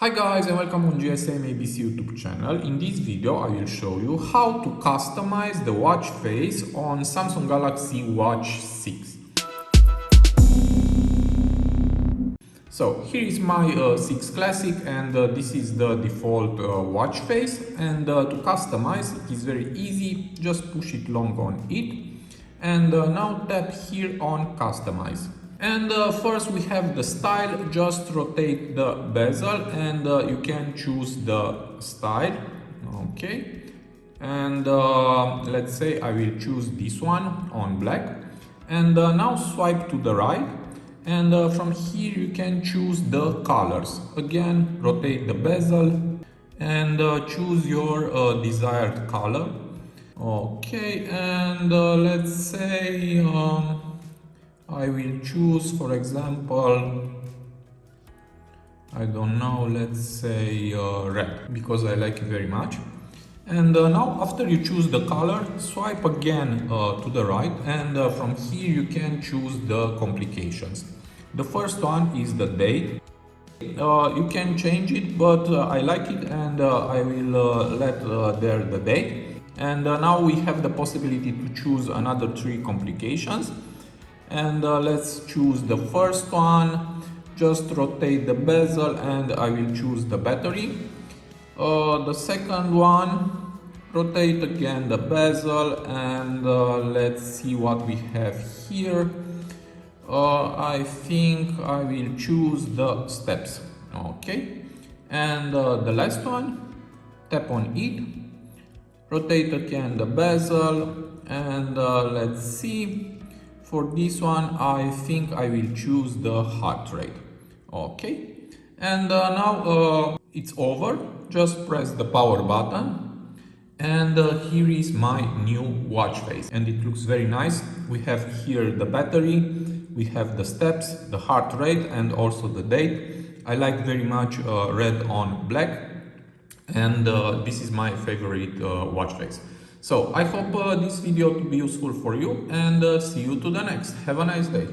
Hi guys and welcome on GSM ABC YouTube channel. In this video I will show you how to customize the watch face on Samsung Galaxy Watch 6. So here is my 6 Classic and this is the default watch face, and to customize it is very easy. Just push it long on it and now tap here on customize. And first we have the style. Just rotate the bezel and you can choose the style. Okay, and let's say I will choose this one on black, and now swipe to the right, and from here you can choose the colors. Again, rotate the bezel and choose your desired color. Okay, and let's say I will choose, for example, I don't know, let's say red, because I like it very much. And now after you choose the color, swipe again to the right, and from here you can choose the complications. The first one is the date. You can change it, but I like it, and I will let there the date. And now we have the possibility to choose another 3 complications. And let's choose the first one. Just rotate the bezel and I will choose the battery. The second one, rotate again the bezel, and let's see what we have here. I think I will choose the steps. Okay, and the last one, tap on it, rotate again the bezel, and let's see. For this one, I think I will choose the heart rate. Okay, and now it's over. Just press the power button, and here is my new watch face, and it looks very nice. We have here the battery, we have the steps, the heart rate, and also the date. I like very much red on black, and this is my favorite watch face. So I hope this video to be useful for you, and see you to the next. Have a nice day.